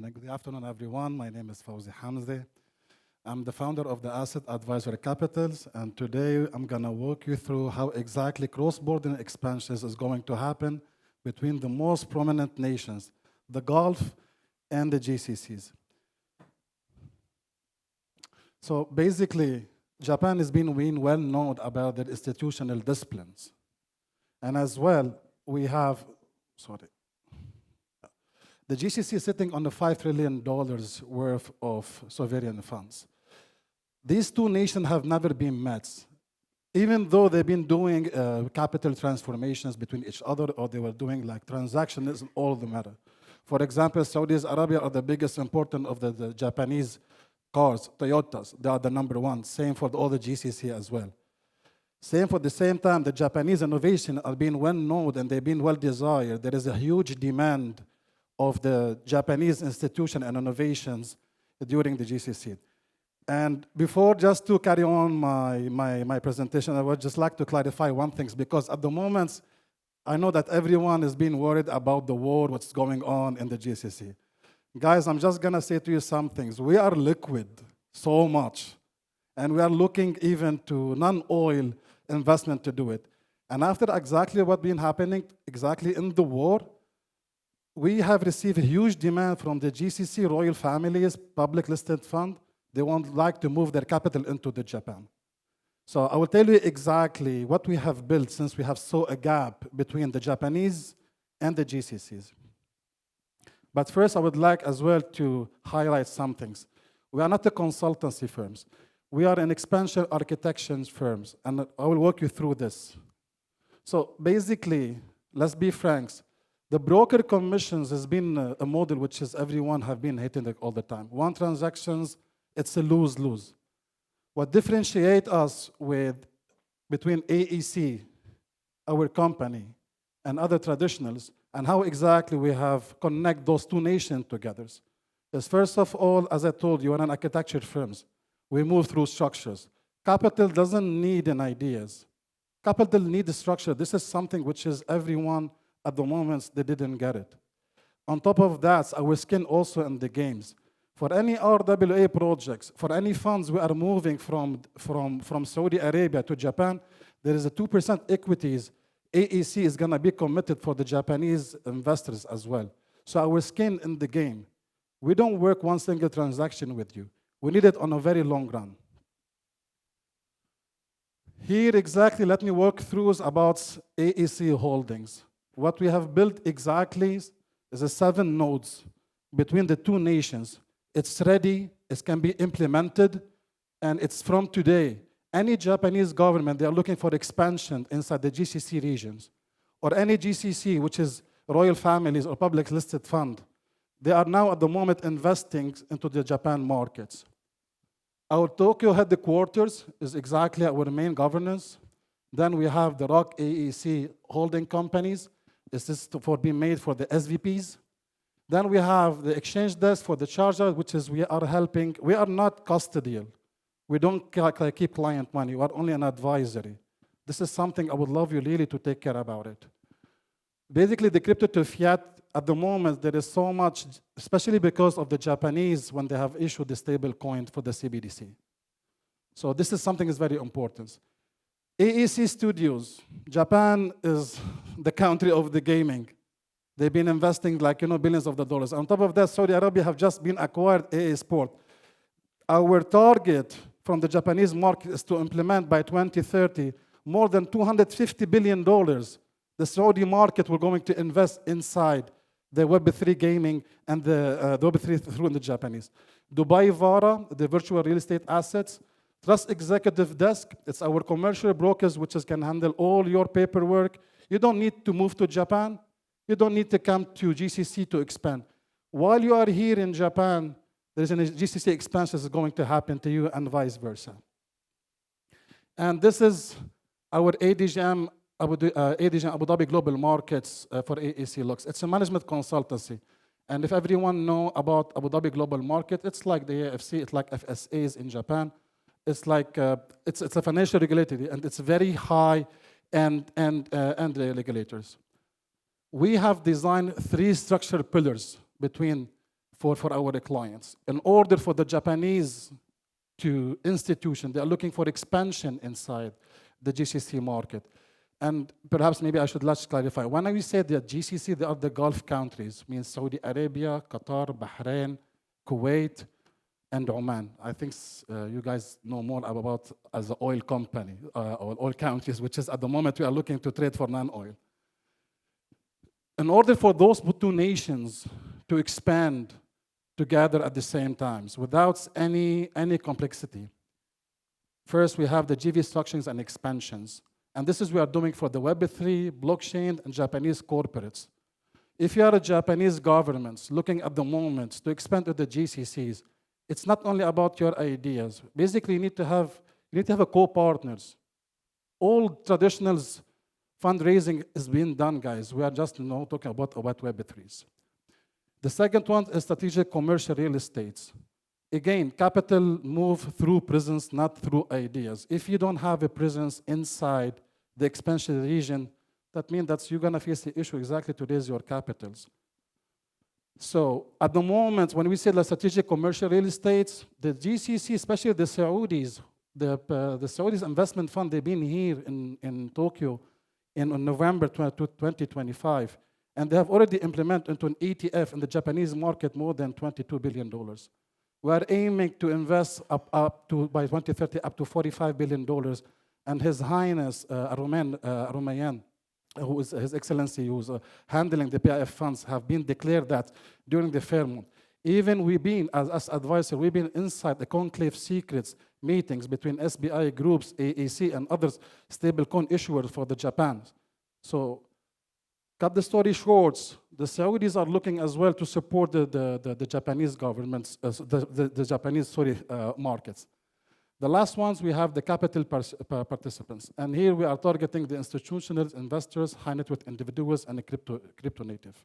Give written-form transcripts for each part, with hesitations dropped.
morning. Good afternoon, everyone. My name is Fawzi Hamze. I'm the founder of the Asset Advisory Capitals, and today I'm going to walk you through how exactly cross-border expansions is going to happen between the most prominent nations, the Gulf and the GCCs. So basically, Japan has been well known about their institutional disciplines. And as well, we have, the GCC is sitting on the $5 trillion worth of sovereign funds. These two nations have never been met. Even though they've been doing capital transformations between each other, or they were doing like transactions, all the matter. For example, Saudi Arabia are the biggest importer of the Japanese cars, Toyotas. They are the number one. Same for all the GCC as well. Same for the same time, the Japanese innovation are being well known and they've been well desired. There is a huge demand of the Japanese institution and innovations during the GCC. And before just to carry on my presentation, I would just like to clarify one thing, because at the moment, I know that everyone is being worried about the war, what's going on in the GCC. Guys, I'm just gonna say to you some things. We are liquid so much, and we are looking even to non-oil investment to do it. And after exactly what's been happening, exactly in the war, we have received a huge demand from the GCC royal families, public listed fund. They would like to move their capital into the Japan. So I will tell you exactly what we have built since we have saw a gap between the Japanese and the GCCs. But first, I would like as well to highlight some things. We are not a consultancy firms. We are an expansion architecture firms, and I will walk you through this. So basically, let's be frank, the broker commissions has been a model which is everyone have been hitting it all the time. One transactions, it's a lose-lose. What differentiates us between AEC, our company, and other traditionals, and how exactly we have connect those two nations together, is first of all, as I told you, we're an architecture firms. We move through structures. Capital doesn't need an ideas. Capital needs a structure. This is something which is everyone at the moment, they didn't get it. On top of that, our skin also in the games. For any RWA projects, for any funds we are moving from Saudi Arabia to Japan, there is a 2% equities. AEC is gonna be committed for the Japanese investors as well. So our skin in the game. We don't work one single transaction with you. We need it on a very long run. Here exactly, let me walk through about AEC holdings. What we have built exactly is a 7 nodes between the two nations. It's ready, it can be implemented, and it's from today. Any Japanese government, they are looking for expansion inside the GCC regions, or any GCC, which is royal families or public listed fund, they are now at the moment investing into the Japan markets. Our Tokyo headquarters is exactly our main governance. Then we have the ROC AEC holding companies. This is for being made for the SVPs. Then we have the exchange desk for the charger, which is we are helping. We are not custodial. We don't keep client money. We are only an advisory. This is something I would love you really to take care about it. Basically, the crypto to fiat, at the moment, there is so much, especially because of the Japanese when they have issued the stable coin for the CBDC. So this is something that's very important. AEC Studios, Japan is the country of the gaming. They've been investing billions of the dollars. On top of that, Saudi Arabia have just been acquired AA Sport. Our target from the Japanese market is to implement by 2030 more than $250 billion. The Saudi market we're going to invest inside the Web3 gaming and the Web3 through the Japanese. Dubai Vara, the virtual real estate assets. Trust Executive Desk, it's our commercial brokers which can handle all your paperwork. You don't need to move to Japan. You don't need to come to GCC to expand. While you are here in Japan, there's a GCC expansion is going to happen to you and vice versa. And this is our ADGM Abu Dhabi Global Markets for AEC looks. It's a management consultancy. And if everyone know about Abu Dhabi Global Market, it's like the AFC, it's like FSAs in Japan. It's like, it's a financial regulator, and it's very high and regulators. We have designed 3 structural pillars between for our clients. In order for the Japanese institution, they are looking for expansion inside the GCC market. And perhaps maybe I should let's clarify. When we say the GCC, they are the Gulf countries, means Saudi Arabia, Qatar, Bahrain, Kuwait, and Oman. I think you guys know more about as an oil company, or oil countries, which is at the moment we are looking to trade for non-oil. In order for those two nations to expand together at the same time, without any complexity, first we have the JV structures and expansions. And this is what we are doing for the Web3, blockchain, and Japanese corporates. If you are a Japanese government looking at the moment to expand to the GCCs, it's not only about your ideas. Basically, you need to have a co-partners. All traditional fundraising is being done, guys. We are just talking about Web3s. The second one is strategic commercial real estates. Again, capital move through presence, not through ideas. If you don't have a presence inside the expansion region, that means that you're going to face the issue exactly to raise your capitals. So at the moment, when we say the strategic commercial real estates, the GCC, especially the Saudis, the Saudis investment fund, they've been here in Tokyo in November 2025, and they have already implemented into an ETF in the Japanese market more than $22 billion. We are aiming to invest up to, by 2030, up to $45 billion. And His Highness Arumayan, who is His Excellency, who's handling the PIF funds, have been declared that during the Fairmont. Even we've been, as advisor, we've been inside the conclave secrets meetings between SBI groups, AAC, and others stablecoin issuers for the Japan. So, cut the story short, the Saudis are looking as well to support the Japanese governments, the Japanese markets. The last ones, we have the capital participants. And here we are targeting the institutional investors, high net worth individuals, and the crypto native.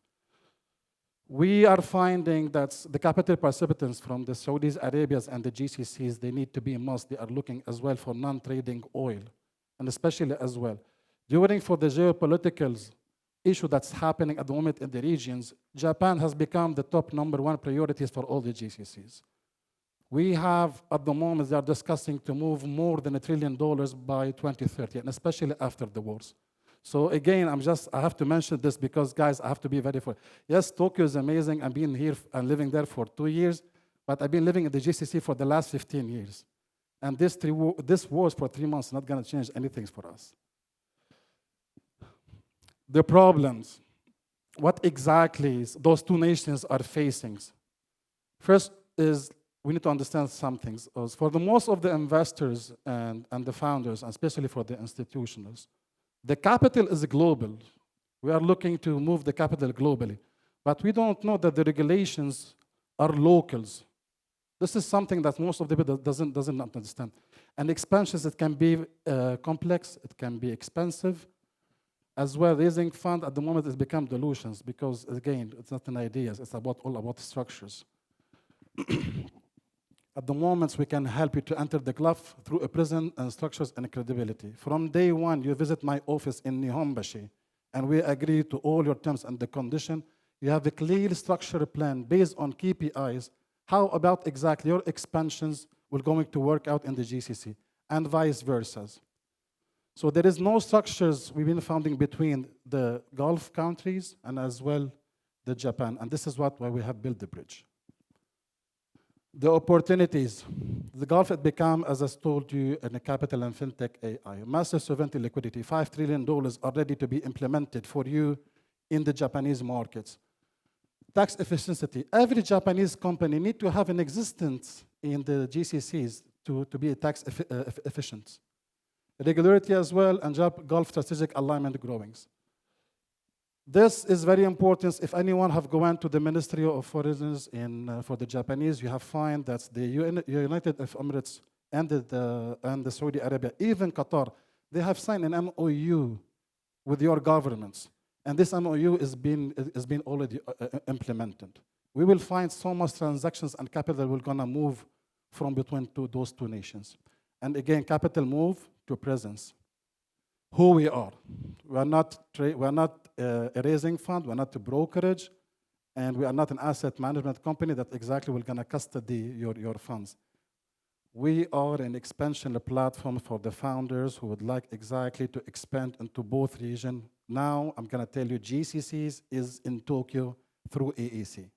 We are finding that the capital participants from the Saudi Arabias and the GCCs, they need to be must. They are looking as well for non-trading oil, and especially as well. For the geopolitical issue that's happening at the moment in the regions, Japan has become the top #1 priorities for all the GCCs. We have, at the moment, they are discussing to move more than $1 trillion by 2030, and especially after the wars. So again, I have to mention this because, guys, I have to be very fair. Yes, Tokyo is amazing. I've been here and living there for 2 years, but I've been living in the GCC for the last 15 years. And this wars for 3 months is not going to change anything for us. The problems, what exactly those two nations are facing. First is we need to understand some things. For the most of the investors and the founders, and especially for the institutionals, the capital is global. We are looking to move the capital globally. But we don't know that the regulations are locals. This is something that most of the people doesn't understand. And expansions, it can be complex, it can be expensive. As well, raising funds at the moment has become delusions because, again, it's not an ideas, it's all about structures. At the moment, we can help you to enter the Gulf through a presence and structures and credibility. From day one, you visit my office in Nihonbashi, and we agree to all your terms and the condition. You have a clear structure plan based on KPIs. How about exactly your expansions will going to work out in the GCC, and vice versa. So there is no structures we've been founding between the Gulf countries and as well the Japan, and this is why we have built the bridge. The opportunities. The Gulf had become, as I told you, in a capital and fintech AI. Massive sovereignty liquidity, $5 trillion are ready to be implemented for you in the Japanese markets. Tax efficiency. Every Japanese company needs to have an existence in the GCCs to be tax efficient. Regularity as well, and Gulf strategic alignment growings. This is very important. If anyone have gone to the Ministry of Foreigners for the Japanese, you have found that the United Arab Emirates and the Saudi Arabia, even Qatar, they have signed an MOU with your governments, and this MOU is being already implemented. We will find so much transactions and capital will gonna move from between those two nations, and again, capital move to presence. Who we are. We're not a raising fund, we're not a brokerage, And we are not an asset management company that exactly will gonna custody your funds. We are an expansion platform for the founders who would like exactly to expand into both regions. Now, I'm gonna tell you, GCCs is in Tokyo through AEC.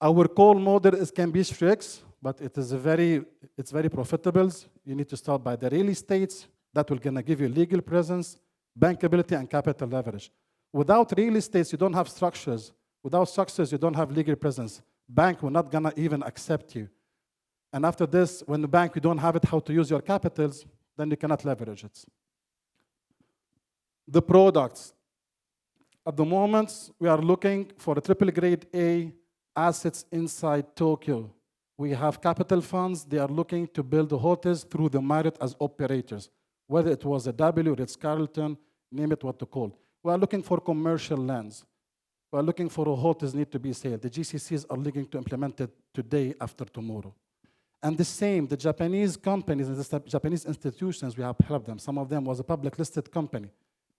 Our core model is Cambridge Tricks, but it's very profitable. You need to start by the real estates. That will gonna give you legal presence, bankability, and capital leverage. Without real estates, you don't have structures. Without structures, you don't have legal presence. Bank will not gonna even accept you. And after this, when the bank, you don't have it, how to use your capitals, then you cannot leverage it. The products. At the moment, we are looking for a triple grade A assets inside Tokyo. We have capital funds. They are looking to build hotels through the Marriott as operators, whether it was a W, Ritz-Carlton, name it what to call. We are looking for commercial lands. We are looking for hotels need to be sold. The GCCs are looking to implement it today, after tomorrow. And the same, the Japanese companies and the Japanese institutions, we have helped them. Some of them was a public listed company.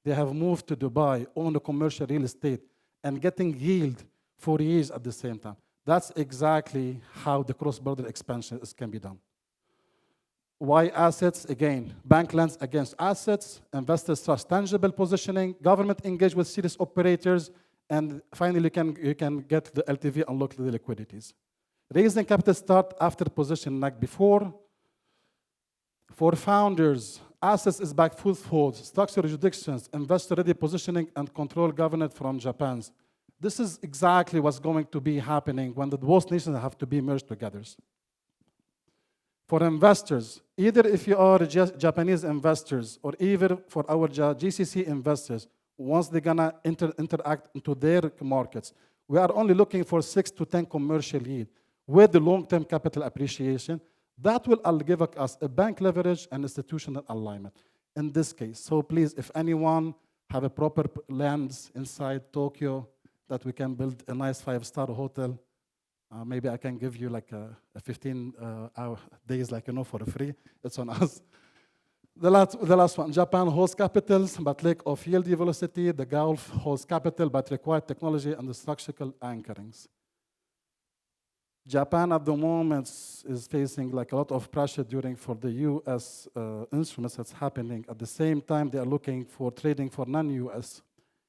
They have moved to Dubai, own a commercial real estate, and getting yield for years at the same time. That's exactly how the cross-border expansion can be done. Why assets? Again, bank lends against assets, investors trust tangible positioning, government engage with serious operators, and finally you can get the LTV, unlock the liquidities. Raising capital start after position like before. For founders, assets is back footholds, structural jurisdictions, investor-ready positioning, and control governance from Japan. This is exactly what's going to be happening when both nations have to be merged together. For investors, either if you are Japanese investors or even for our GCC investors, once they're gonna interact into their markets, we are only looking for 6 to 10 commercial yield with the long-term capital appreciation. That will give us a bank leverage and institutional alignment in this case. So please, if anyone have a proper lands inside Tokyo that we can build a nice 5-star hotel, maybe I can give you like a 15 hour days, like, for free. It's on us. The last one, Japan holds capitals, but lack of yield velocity. The Gulf holds capital, but required technology and the structural anchorings. Japan at the moment is facing like a lot of pressure for the US instruments that's happening. At the same time, they are looking for trading for non-US.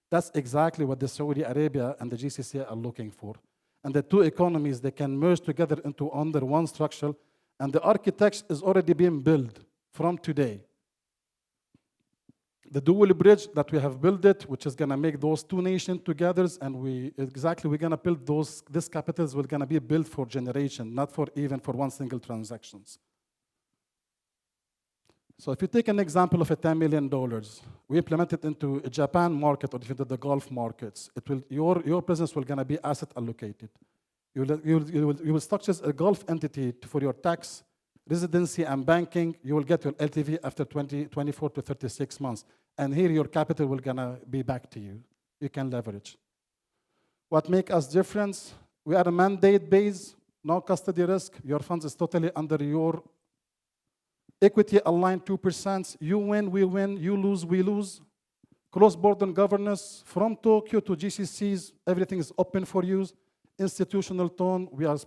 That's exactly what the Saudi Arabia and the GCC are looking for. And the two economies, they can merge together into under one structure, and the architecture is already being built from today. The dual bridge that we have built it, which is gonna make those two nations together, and we're gonna build this capitals will gonna be built for generation, not for even for one single transactions. So if you take an example of a $10 million, we implement it into a Japan market or into the Gulf markets, your business will gonna be asset allocated. You will structure a Gulf entity for your tax, residency, and banking. You will get your LTV after 24 to 36 months. And here your capital will gonna be back to you. You can leverage. What makes us different? We are a mandate base, no custody risk. Your funds is totally under your equity aligned 2%. You win, we win. You lose, we lose. Cross-border governance from Tokyo to GCCs, everything is open for use. Institutional tone, we are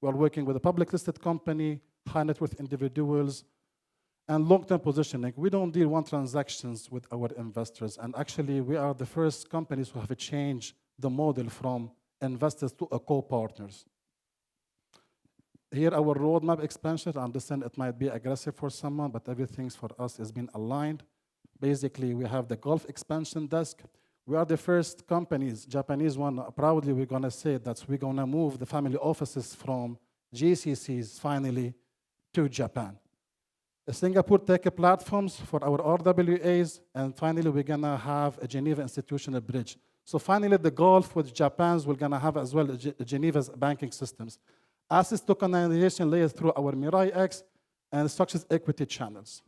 working with a public listed company, high net worth individuals, and long-term positioning. We don't deal one transactions with our investors. And actually, we are the first companies who have changed the model from investors to a co-partners. Here, our roadmap expansion, I understand it might be aggressive for someone, but everything for us has been aligned. Basically, we have the Gulf expansion desk. We are the first companies, Japanese one, proudly we're gonna say that we're gonna move the family offices from GCCs finally to Japan. The Singapore tech platforms for our RWAs, and finally we're gonna have a Geneva institutional bridge. So finally the Gulf with Japan's we're gonna have as well Geneva's banking systems. Assets tokenization layers through our Mirai X and structured equity channels.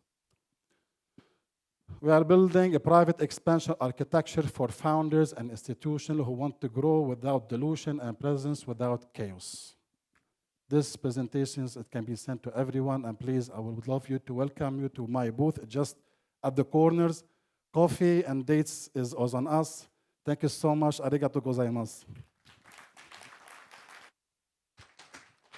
We are building a private expansion architecture for founders and institutions who want to grow without dilution and presence without chaos. This presentation, it can be sent to everyone, and please, I would love you to welcome you to my booth just at the corners. Coffee and dates is on us. Thank you so much. ありがとうございます。